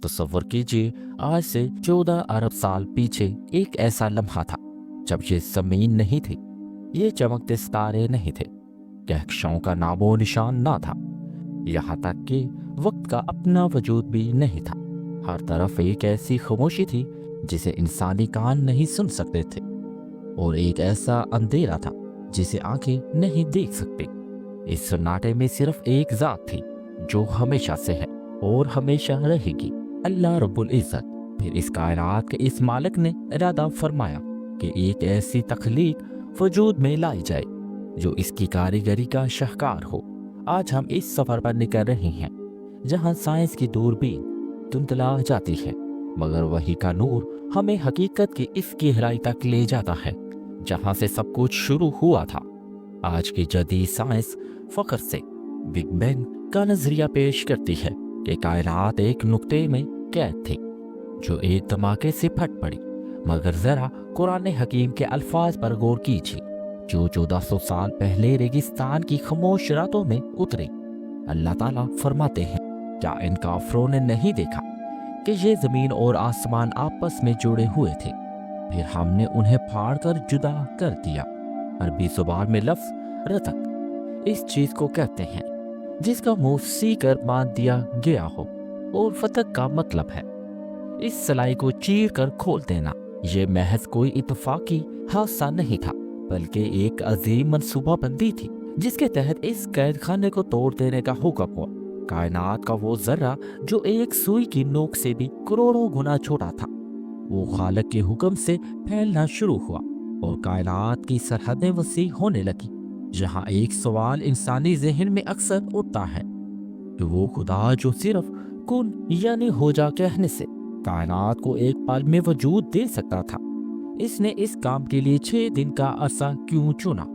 تصور कीजिए, आज से 14 अरब साल पीछे एक ऐसा लम्हा था जब ये जमीन नहीं थी, ये चमकते सितारे नहीं थे, कहकशाओं का नामो निशान ना था, यहाँ तक कि वक्त का अपना वजूद भी नहीं था। हर तरफ एक ऐसी खामोशी थी जिसे इंसानी कान नहीं सुन सकते थे, और एक ऐसा अंधेरा था जिसे आंखें नहीं देख सकती। इस सन्नाटे में सिर्फ एक जात थी जो हमेशा से है और हमेशा रहेगी, अल्लाह रब्बुल इज़्ज़त। फिर इस कायनात के इस मालिक ने इरादा फरमाया कि एक ऐसी तख्लीक वजूद में लाई जाए जो इसकी कारीगरी का शाहकार हो। आज हम इस सफ़र पर निकल रहे हैं जहाँ साइंस की दूरबीन धुंधला जाती है, मगर वही का नूर हमें हकीकत की इस गहराई तक ले जाता है जहाँ से सब कुछ शुरू हुआ था। आज की जदीद साइंस फख्र से बिग बैंग का नजरिया पेश करती है कि कायनात एक नुक्ते में कैद थी जो एक धमाके से फट पड़ी। मगर जरा कुरान हकीम के अल्फाज पर गौर कीजिए जो 1400 साल पहले रेगिस्तान की खामोश रातों में उतरे। अल्लाह ताला फरमाते हैं, क्या इन काफरों ने नहीं देखा कि ये जमीन और आसमान आपस में जुड़े हुए थे, फिर हमने उन्हें फाड़ कर जुदा कर दिया। अरबी जुबान में लफ्ज रतक इस चीज को कहते हैं जिसका मुंह सी कर बांध दिया गया हो, और फतक का मतलब है इस सलाई को चीर कर खोल देना। ये महज कोई इत्तफाकी हादसा नहीं था, बल्कि एक अजीम मंसूबाबंदी थी जिसके तहत इस कैद खाने को तोड़ देने का हुक्म हुआ। कायनात का वो जर्रा जो एक सुई की नोक से भी करोड़ों गुना छोटा था, वो खालिक के हुक्म से फैलना शुरू हुआ और कायनात की सरहदें वसी होने लगी। जहाँ एक सवाल इंसानी जहन में अक्सर उठता है कि वो खुदा जो सिर्फ कुन यानी हो जा कहने से कायनात को एक पल में वजूद दे सकता था, इसने इस काम के लिए 6 दिन का अरसा क्यों चुना?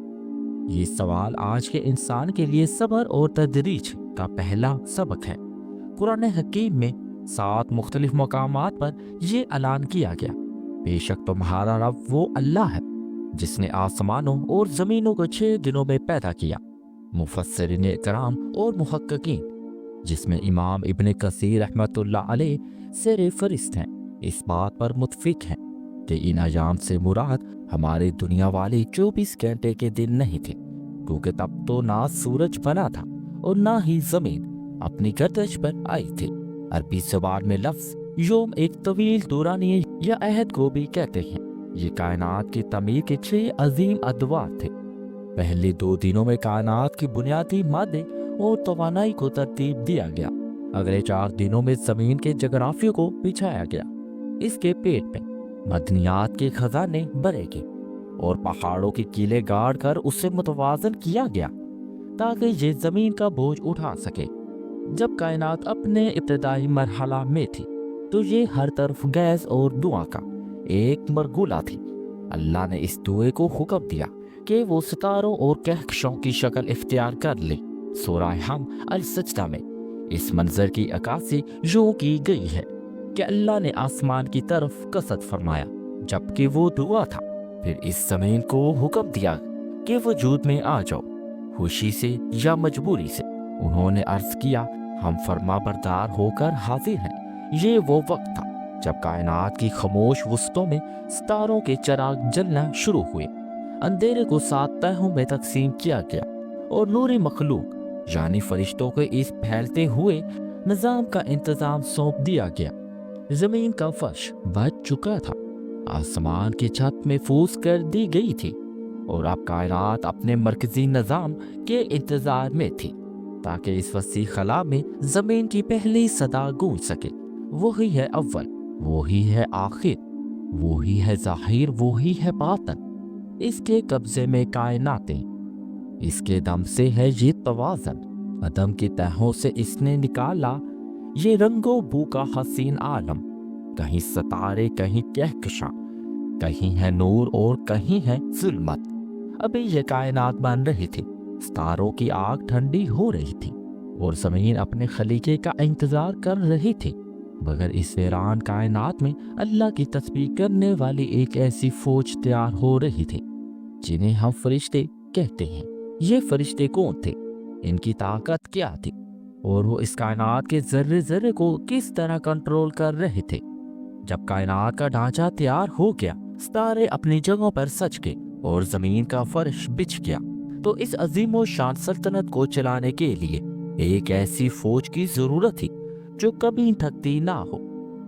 ये सवाल आज के इंसान के लिए सब्र और तदरीज का पहला सबक है। कुरान हकीम में 7 मुख्तलिफ मकामात पर यह ऐलान किया गया, बेशक तुम्हारा रब वो अल्लाह है जिसने आसमानों और ज़मीनों को 6 दिनों में पैदा किया। मुफस्सिरीन इकराम और मुहक्किकीन, जिसमें इमाम इब्न कसीर रहमतुल्लाह अलैह सेरे फरिस्त हैं, इस बात पर मुत्फिक हैं कि इन अयाम से मुराद हमारे दुनिया वाले 24 घंटे के दिन नहीं थे, क्योंकि तब तो ना सूरज बना था और ना ही जमीन अपनी गर्दश पर आई थी। अरबी ज़बान में लफ्ज़ योम एक तवील दौरानिये या अहद को भी कहते हैं। ये कायनात की तमीर के 6 अजीम अदवार थे। पहले 2 दिनों में कायनात की बुनियादी मादे और तवानाई को तरतीब दिया गया। अगले 4 दिनों में जमीन के जगराफियों को बिछाया गया। इसके पेट में मदनियात के खजाने भरे गए और पहाड़ों के किले गाड़ कर उसे मुतवाजन किया गया ताकि ये जमीन का बोझ उठा सके। जब कायनात अपने इब्तदाई मरहला में थी तो ये हर तरफ गैस और धुआं का एक मरगुला थी। अल्लाह ने इस धुएं को हुक्म दिया कि वो सितारों और कहकशों की शक्ल इख्तियार कर ले। सूरह हम अल सजदा में इस मंजर की अक्कासी यूं की गई है कि अल्लाह ने आसमान की तरफ कसद फरमाया जबकि वो धुआं था, फिर इस जमीन को हुक्म दिया कि वजूद में आ जाओ, खुशी से या मजबूरी से। उन्होंने अर्ज किया, हम फरमा बरदार होकर हाजिर हैं। ये वो वक्त था जब कायनात की खामोश वस्तों में सितारों के चिराग जलना शुरू हुए। अंधेरे को 7 तहों में तकसीम किया गया और नूरी मखलूक यानी फरिश्तों को इस फैलते हुए निजाम का इंतजाम सौंप दिया गया। जमीन का फर्श बच चुका था, आसमान की छत महफूज कर दी गई थी और अब कायनात अपने मरकजी निजाम के इंतजार में थी ताकि इस वसी खला में जमीन की पहली सदा गूंज सके। वही है अव्वल, वही है आखिर, वही है जाहिर, वही है बातन। इसके कब्जे में कायनातें, इसके दम से है ये तवाज़न। अदम की तहों से इसने निकाला ये रंगो बू का हसीन आलम। कहीं सितारे, कहीं कहकशां, कहीं है नूर और कहीं है जुल्मत। अभी ये कायनात बन रही थी, सितारों की आग ठंडी हो रही थी और ज़मीन अपने खलीके का इंतजार कर रही थी। मगर इस वीरान कायनात में अल्लाह की तस्बीह करने वाली एक ऐसी फौज तैयार हो रही थी जिन्हें हम फरिश्ते कहते हैं। ये फरिश्ते कौन थे? इनकी ताकत क्या थी और वो इस कायनात के ज़र्रे ज़र्रे को किस तरह कंट्रोल कर रहे थे। जब कायनात का ढांचा तैयार हो गया, सितारे अपनी जगहों पर सज गए और ज़मीन का फर्श बिछ गया, तो इस अजीम शान सल्तनत को चलाने के लिए एक ऐसी फौज की ज़रूरत थी जो कभी थकती ना हो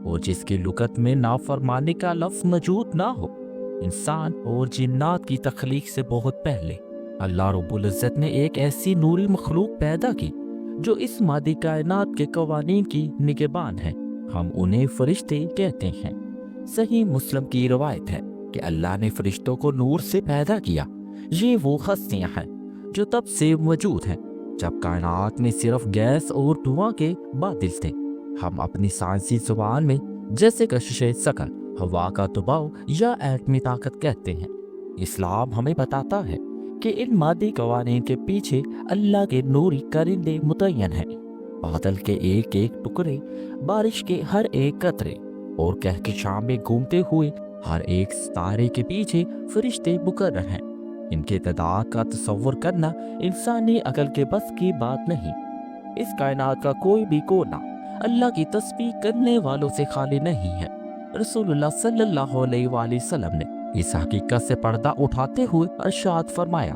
और जिसकी लुगत में नाफरमानी का लफ्ज़ मौजूद ना हो। इंसान और जिन्नात की तख्लीक से बहुत पहले अल्लाह रब्बुल इज़्ज़त ने एक ऐसी नूरी मखलूक पैदा की जो इस मादी कायनात के कवानीन की निगहबान है। हम उन्हें फरिश्ते कहते हैं। सही मुस्लिम की रवायत है कि अल्लाह ने फरिश्तों को नूर से पैदा किया। ये वो हस्तियां हैं जो तब से मौजूद हैं जब कायनात में सिर्फ गैस और धुआं के बादल थे। हम अपनी साइंसी जुबान में जैसे कशिश सकल, हवा का दबाव या एटमी ताकत कहते हैं। इस्लाम हमें बताता है कि इन मादी कवानीन के पीछे अल्लाह के नूरी करिंदे मुतय्यन हैं। बादल के एक एक टुकड़े, बारिश के हर एक कतरे और कहकशां में घूमते हुए हर एक सितारे के पीछे फरिश्ते मुकर्रर हैं। इनके तादाद का तसव्वुर करना इंसानी अकल के बस की बात नहीं। इस कायनात का कोई भी कोना अल्लाह की तस्बीह करने वालों से खाली नहीं है। रसूलुल्लाह सल्लल्लाहु अलैहि वसल्लम ने इस हकीकत से पर्दा उठाते हुए इरशाद फरमाया,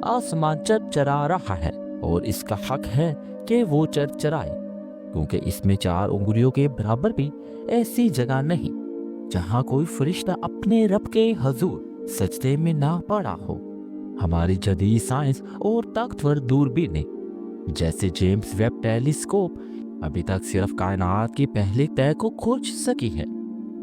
आसमान चरचरा रहा है और इसका हक है कि वो चरचराए, क्योंकि इसमें 4 उंगलियों के बराबर भी ऐसी जगह नहीं जहां कोई फरिश्ता अपने रब के हजूर सजदे में ना पड़ा हो। हमारी जदीद साइंस और ताकतवर दूरबीनें जैसे जेम्स वेब टेलीस्कोप अभी तक सिर्फ कायनात की पहली तह को खोज सकी है।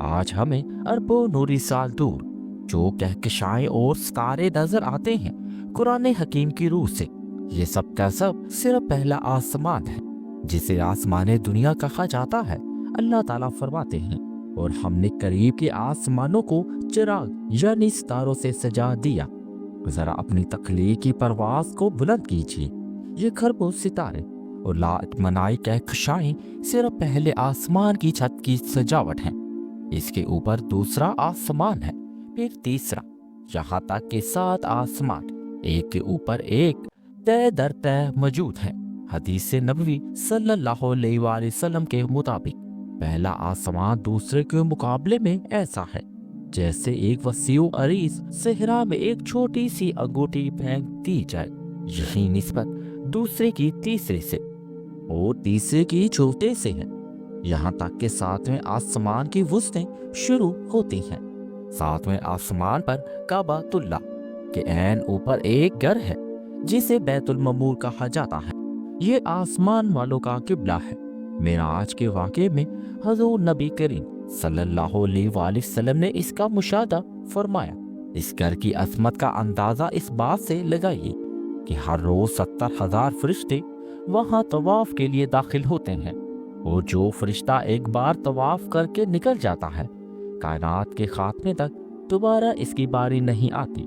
आज हमें अरबों नूरी साल दूर जो कहकशाएं और सितारे नजर आते हैं कुरान हकीम की रूह से, ये सब का सब सिर्फ पहला आसमान है जिसे आसमान दुनिया कहा जाता है। अल्लाह ताला फरमाते हैं, और हमने करीब के आसमानों को चिराग यानी सितारों से सजा दिया। जरा अपनी तख्लीक की परवाज को बुलंद कीजिए। ये खरबों सितारे और लातमनाई कहकशाएं सिर्फ पहले आसमान की छत की सजावट है। इसके ऊपर दूसरा आसमान है, फिर तीसरा, यहाँ तक कि 7 आसमान एक के ऊपर एक तय दर तय मौजूद है। हदीस नबवी सल्लल्लाहु अलैहि वसल्लम के मुताबिक पहला आसमान दूसरे के मुकाबले में ऐसा है जैसे एक वसीउ अरीज सहरा में एक छोटी सी अंगूठी फेंक दी जाए। यही निस्बत दूसरे की तीसरे से और तीसरे की चौथे से है, यहाँ तक कि 7वें आसमान की वुस्तें शुरू होती हैं। 7वें आसमान पर काबातुल्लाह के ऐन ऊपर एक घर है जिसे बैतुल ममूर कहा जाता है। ये आसमान वालों का किबला है। मेराज के वाक़े में हज़ूर नबी करीम सल्लल्लाहु अलैहि वसल्लम ने इसका मुशाहदा फरमाया। इस घर की अज़मत का अंदाज़ा इस बात से लगाइए कि हर रोज़ 70,000 फरिश्ते वहाँ तवाफ के लिए दाखिल होते हैं, और जो फरिश्ता एक बार तवाफ करके निकल जाता है कायनात के खात्मे तक दोबारा इसकी बारी नहीं आती।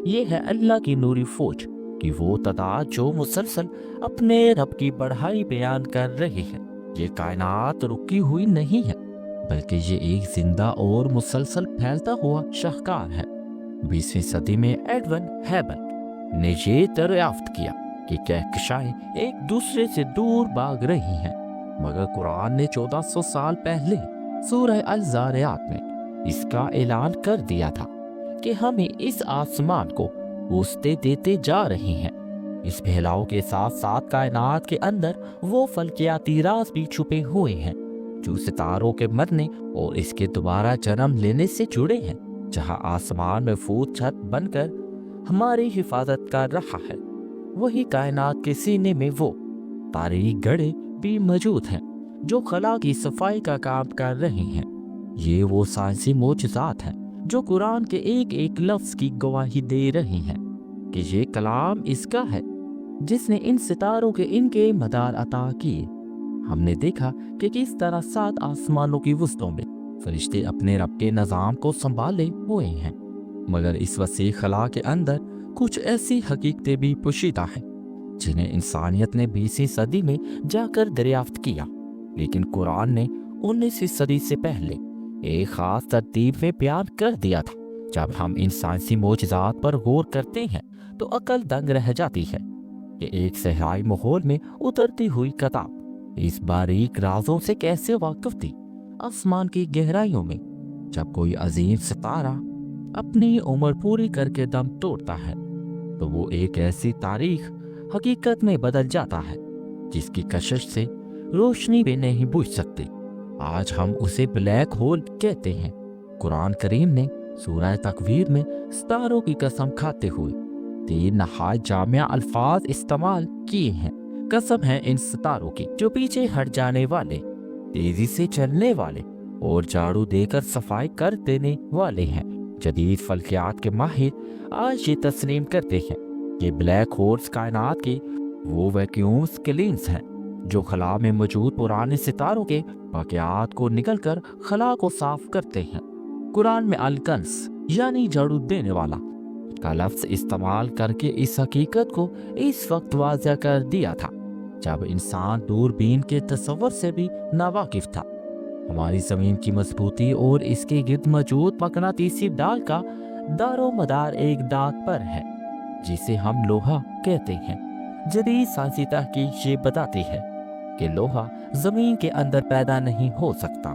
ये है अल्लाह की नूरी फौज कि वो तादाद जो मुसलसल अपने रब की बढ़ाई बयान कर रही है। ये कायनात रुकी हुई नहीं है, बल्कि ये एक जिंदा और मुसलसल फैलता हुआ शाहकार है। 20वीं सदी में एडवन हैबल ने ये दरियाफ्त किया कि कहकशाएं एक दूसरे से दूर भाग रही हैं, मगर कुरान ने 1400 साल पहले सूरह अल-ज़ारियात में इसका ऐलान कर दिया था कि हमें इस आसमान को वुस्ते देते जा रहे हैं। इस फैलाव के साथ साथ कायनात के अंदर वो फल्कियाती राज भी छुपे हुए हैं जो सितारों के मरने और इसके दोबारा जन्म लेने से जुड़े हैं। जहां आसमान महफूज छत बनकर हमारी हिफाजत कर रहा है, वही कायनात के सीने में वो तारीख गढ़े भी मौजूद हैं जो खला की सफाई का काम कर रहे हैं। ये वो साइंसी मोजज़ात हैं जो कुरान के एक एक लफ्ज़ की गवाही दे रहे हैं कि ये कलाम इसका है जिसने इन सितारों के इनके मदार अता किए। हमने देखा कि किस तरह 7 आसमानों की वुस्तों में फरिश्ते अपने रब के निज़ाम को संभाले हुए हैं, मगर इस वसी खला के अंदर कुछ ऐसी हकीकतें भी पोशीदा हैं जिन्हें इंसानियत ने 20वीं सदी में जाकर दरियाफ्त किया, लेकिन कुरान ने 19वीं सदी से पहले एक खास तरतीब में बयान कर दिया था। जब हम इन साइंसी मोजज़ात पर गौर करते हैं तो अकल दंग रह जाती है कि एक सहराई माहौल में उतरती हुई किताब इस बारीक राजों से कैसे वाकिफ थी? आसमान की गहराइयों में जब कोई अजीम सितारा अपनी उम्र पूरी करके दम तोड़ता है तो वो एक ऐसी तारीख हकीकत में बदल जाता है जिसकी कशिश से रोशनी भी नहीं बुझ सकती। आज हम उसे ब्लैक होल कहते हैं। कुरान करीम ने सूरह तकवीर में सितारों की कसम खाते हुए 3 नहायत जामिया अल्फाज इस्तेमाल किए हैं। कसम है इन सितारों की जो पीछे हट जाने वाले, तेजी से चलने वाले और झाड़ू देकर सफाई कर देने वाले हैं। जदीद फल्कियात के माहिर आज ये तस्लीम करते हैं कि ब्लैक होल्स कायनात के वो वैक्यूम्स क्लीन्स हैं जो खला में मौजूद पुराने सितारों के वाक़यात को निकलकर खला को साफ करते हैं। कुरान में अल-कंस यानी झाड़ू देने वाला का लफ्ज़ इस्तेमाल करके इस हकीकत को इस वक्त वाज़ह कर दिया था जब इंसान दूरबीन के तस्वर से भी नावाकिफ था। हमारी ज़मीन की मजबूती और इसके गिर्द मौजूद मकनातीसी डाल का दारो मदार एक दांत पर है जिसे हम लोहा कहते हैं। जदीद साइंसी तहकीक ये बताती है कि लोहा ज़मीन के अंदर पैदा नहीं हो सकता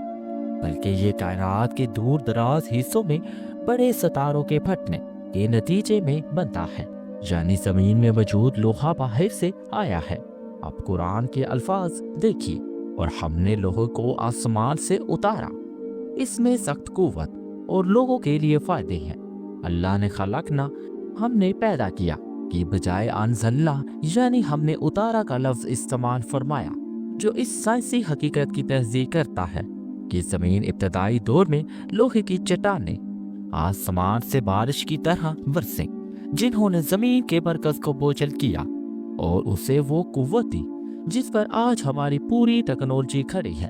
बल्कि ये कायनात के दूर दराज हिस्सों में बड़े सितारों के फटने के नतीजे में बनता है, यानी ज़मीन में मौजूद लोहा बाहर से आया है। अब कुरान के अल्फाज देखिए, और हमने लोहे को आसमान से उतारा, इसमें सख्त कुव्वत और लोगों के लिए फायदे हैं। अल्लाह ने खलकना हमने पैदा किया की बजाय अनज़लना यानी हमने उतारा का लफ्ज़ इस्तेमाल फरमाया, जो इस साइंसी हकीकत की तस्दीक करता है कि ज़मीन इब्तदाई दौर में लोहे की चट्टानें आसमान से बारिश की तरह बरसें जिन्होंने ज़मीन के मरकज़ को बोझल किया और उसे वो कुव्वत दी जिस पर आज हमारी पूरी टेक्नोलॉजी खड़ी है।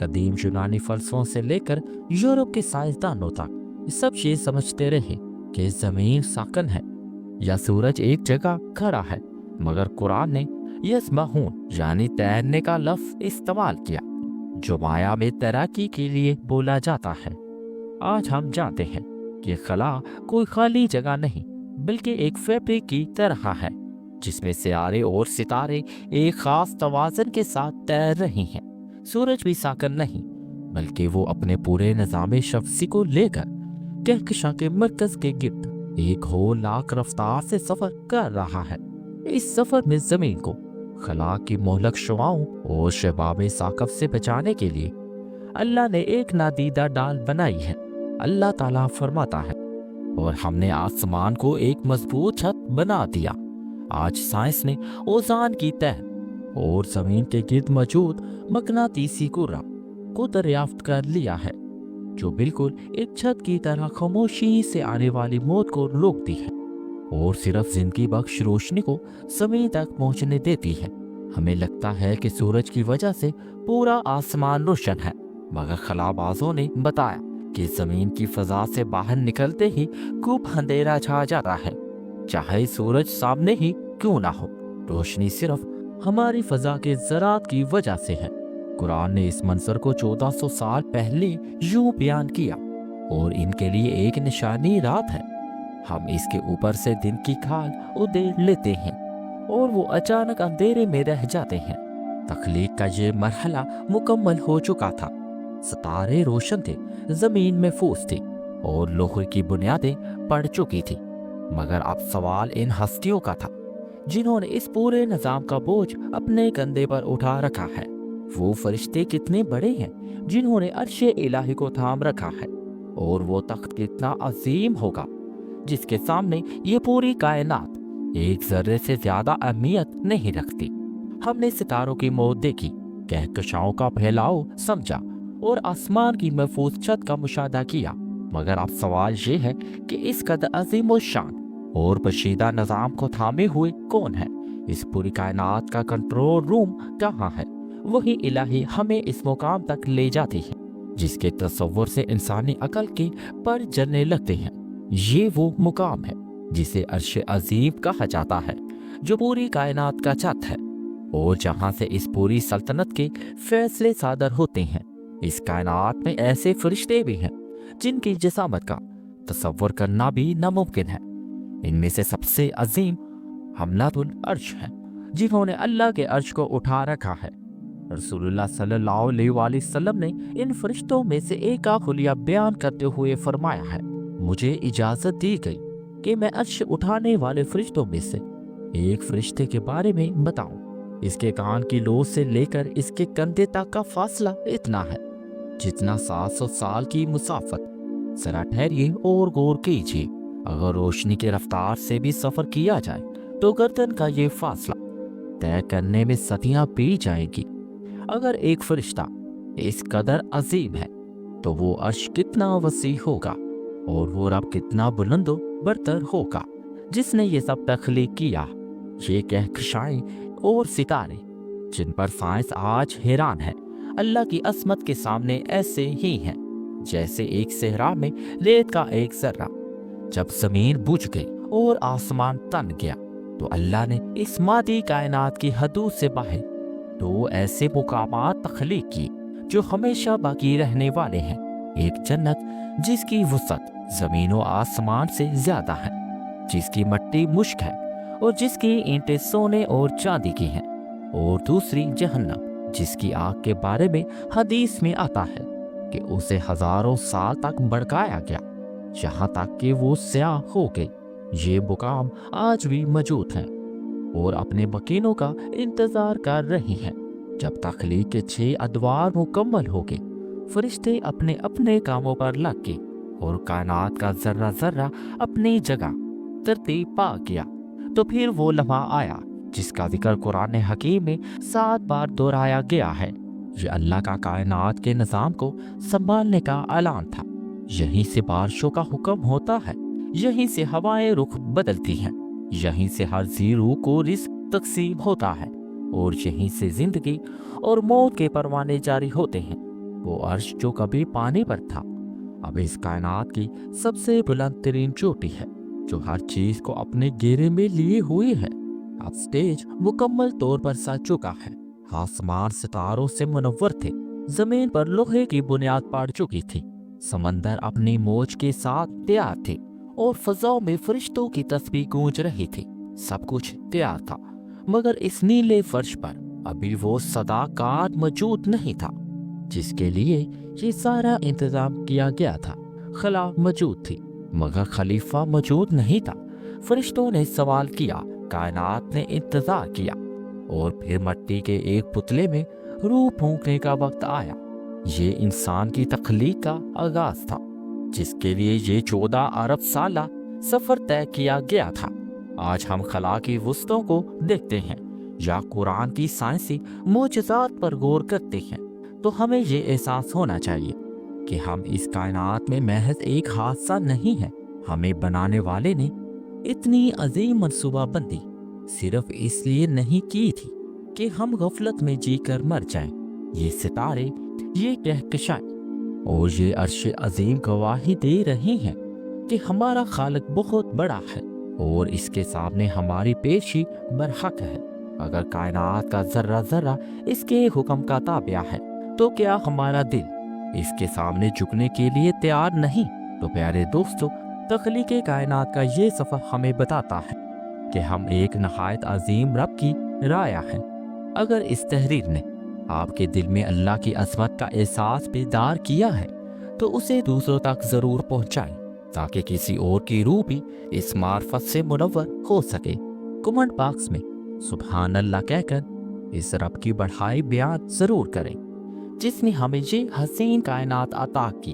कदीम यूनानी फलसफों से लेकर यूरोप के साइंसदानों तक सब ये समझते रहे कि ज़मीन साकन है या सूरज एक जगह खड़ा है, मगर कुरान ने यस्महून यानी तैरने का लफ्ज़ इस्तेमाल किया जो माया में तैराकी के लिए बोला जाता है। आज हम जानते हैं कि खला कोई खाली जगह नहीं बल्कि एक फैब्रिक की तरह है जिसमें सितारे और सितारे एक खास तवाज़न के साथ तैर रहे हैं। सूरज भी साकन नहीं बल्कि वो अपने पूरे निज़ाम शफ्सी को लेकर कहकशां के मरकज के गिर्द एक होलाक रफ्तार से सफर कर रहा है। इस सफर में जमीन को खला की मोहलक शुआओं और शबाब साकफ से बचाने के लिए अल्लाह ने एक नादीदा डाल बनाई है। अल्लाह ताला फरमाता है, और हमने आसमान को एक मजबूत छत बना दिया। आज साइंस ने ओज़ान की तह और जमीन के गिर्द मौजूद मकनातीसी कुर्रा को दरियाफ्त कर लिया है जो बिल्कुल एक छत की तरह खामोशी से आने वाली मौत को रोकती है और सिर्फ जिंदगी बख्श रोशनी को जमीन तक पहुंचने देती है। हमें लगता है कि सूरज की वजह से पूरा आसमान रोशन है, मगर खलाबाजों ने बताया कि जमीन की फजा से बाहर निकलते ही खूब अंधेरा छा जाता है, चाहे सूरज सामने ही क्यों ना हो। रोशनी सिर्फ हमारी फजा के ज़रात की वजह से है। कुरान ने इस मंजर को 1400 साल पहले यूं बयान किया, और इनके लिए एक निशानी रात है। हम इसके ऊपर से दिन की खाल उधेड़ लेते हैं और वो अचानक अंधेरे में रह जाते हैं। तख्लीक का ये मरहला मुकम्मल हो चुका था। सितारे रोशन थे, जमीन महफूज थी और लोहे की बुनियादें पड़ चुकी थी। मगर अब सवाल इन हस्तियों का था जिन्होंने इस पूरे निजाम का बोझ अपने कंधे पर उठा रखा है। वो फरिश्ते कितने बड़े हैं जिन्होंने अर्शे इलाही को थाम रखा है, और वो तख्त कितना अजीम होगा जिसके सामने ये पूरी कायनात एक जर्रे से ज्यादा अहमियत नहीं रखती। हमने सितारों की मौत देखी, कहकशाओं का फैलाव समझा और आसमान की महफूज छत का मुशाहदा किया, मगर अब सवाल ये है कि इस कदर अजीम और शान और बशीदा निजाम को थामे हुए कौन है? इस पूरी कायनात का कंट्रोल रूम कहाँ है? वही इलाही हमें इस मुकाम तक ले जाती है जिसके तस्वुर से इंसानी अकल के पर जलने लगते हैं। ये वो मुकाम है जिसे अर्श अजीम कहा जाता है, जो पूरी कायनात का छत है और जहाँ से इस पूरी सल्तनत के फैसले सादर होते हैं। इस कायनात में ऐसे फरिश्ते भी हैं जिनकी जिसामत का तस्वुर करना भी नामुमकिन है। इनमें से सबसे अजीम हमलातुल अर्श है, जिन्होंने अल्लाह के अर्श को उठा रखा है। रसूलुल्लाह सल्लल्लाहु अलैहि वसल्लम ने इन फरिश्तों में से एक का खुलिया बयान करते हुए फरमाया है, मुझे इजाजत दी गई कि मैं अर्श उठाने वाले फरिश्तों में से एक फरिश्ते के बारे में बताऊं। इसके कान की लोज से लेकर इसके कंधे तक का फासला इतना है जितना 700 साल की मुसाफत। जरा ठहरिए और गौर कीजिए, अगर रोशनी की रफ्तार से भी सफर किया जाए तो गर्दन का ये फासला तय करने में सदियां पी जाएगी। अगर एक फरिश्ता इस कदर अजीम है तो वो अर्श कितना वसी होगा और वो रब कितना बुलंदो बरतर होगा जिसने ये सब तख्लीक किया। ये कहकशाएं और सितारे जिन पर साइंस आज हैरान है, अल्लाह की असमत के सामने ऐसे ही हैं जैसे एक सहरा में रेत का एक जर्रा। जब जमीन बुझ गई और आसमान तन गया तो अल्लाह ने इस मादी कायनात की हदूद से बाहर दो ऐसे मुकामात तख्लीक की जो हमेशा बाकी रहने वाले हैं। एक जन्नत जिसकी वसअत जमीन व आसमान से ज्यादा है, जिसकी मिट्टी मुश्क है और जिसकी ईंटें सोने और चांदी की हैं, और दूसरी जहन्नम जिसकी आग के बारे में हदीस में आता है कि उसे हजारों साल तक भड़काया गया यहाँ तक कि वो स्याह हो गई। ये मुकाम आज भी मौजूद हैं और अपने मकीनों का इंतजार कर रही हैं। जब तख्लीक के 6 अदवार मुकम्मल हो गए, फरिश्ते अपने अपने कामों पर लग गए और कायनात का जर्रा जर्रा अपनी जगह तरतीब पा गया, तो फिर वो लम्हा आया जिसका जिक्र कुरान हकीम में 7 बार दोहराया गया है। ये अल्लाह का कायनात के निज़ाम को संभालने का ऐलान था। यहीं से बारिशों का हुक्म होता है, यहीं से हवाएं रुख बदलती हैं, यहीं से हर जीरू को रिस्क तकसीम होता है और यहीं से जिंदगी और मौत के परवाने जारी होते हैं। वो अर्श जो कभी पानी पर था अब इस कायनात की सबसे बुलंद तरीन चोटी है जो हर चीज को अपने घेरे में लिए हुए है। अब स्टेज मुकम्मल तौर पर सज चुका है। आसमान सितारों से मुनव्वर थे, जमीन पर लोहे की बुनियाद पड़ चुकी थी, समंदर अपनी मौज के साथ तैयार थे और फजाओं में फरिश्तों की तस्बीह गूंज रही थी। सब कुछ तैयार था, मगर इस नीले फर्श पर अभी वो सदाकार मौजूद नहीं था जिसके लिए ये सारा इंतजाम किया गया था। खला मौजूद थी मगर खलीफा मौजूद नहीं था। फरिश्तों ने सवाल किया, कायनात ने इंतजार किया और फिर मिट्टी के एक पुतले में रूह फूंकने का वक्त आया। ये इंसान की तख्लीक का आगाज था जिसके लिए ये 14 अरब साला सफर तय किया गया था। आज हम खला की वस्तुओं को देखते हैं या कुरान की साइंसी मोजज़ात पर गौर करते हैं तो हमें ये एहसास होना चाहिए कि हम इस कायनात में महज एक हादसा नहीं है। हमें बनाने वाले ने इतनी अजीम मनसूबाबंदी सिर्फ इसलिए नहीं की थी कि हम गफलत में जीकर मर जाएं। ये सितारे, ये कहकशाएं और ये अर्श अजीम गवाही दे रहे हैं कि हमारा खालिक बहुत बड़ा है और इसके सामने हमारी पेशी बरहक है। अगर कायनात का जर्रा जर्रा इसके हुक्म का ताबिया है तो क्या हमारा दिल इसके सामने झुकने के लिए तैयार नहीं? तो प्यारे दोस्तों, तख्लीक कायनात का ये सफ़र हमें बताता है कि हम एक नहायत अजीम रब की राया हैं। अगर इस तहरीर ने आपके दिल में अल्लाह की अज़मत का एहसास बेदार किया है तो उसे दूसरों तक ज़रूर पहुँचाएं ताकि किसी और की रूह भी इस मार्फत से मुनव्वर हो सके। कमेंट बॉक्स में सुभान अल्लाह कहकर इस रब की बढ़ाई बयान ज़रूर करें जिसने हमें ये हसीन कायनात अता की।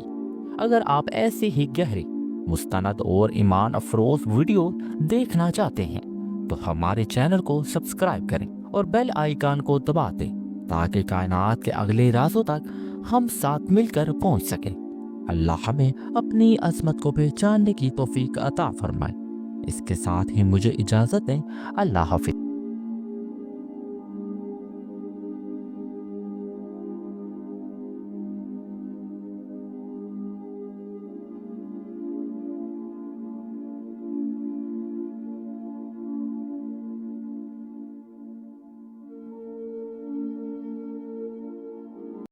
अगर आप ऐसी ही गहरी, मुस्तनद और ईमान अफरोज वीडियो देखना चाहते हैं तो हमारे चैनल को सब्सक्राइब करें और बेल आइकन को दबा दें ताकि कायनात के अगले राजों तक हम साथ मिलकर पहुंच सकें। अल्लाह हमें अपनी अज़मत को पहचानने की तौफीक अता फरमाए। इसके साथ ही मुझे इजाज़त दें। अल्लाह हाफिज़।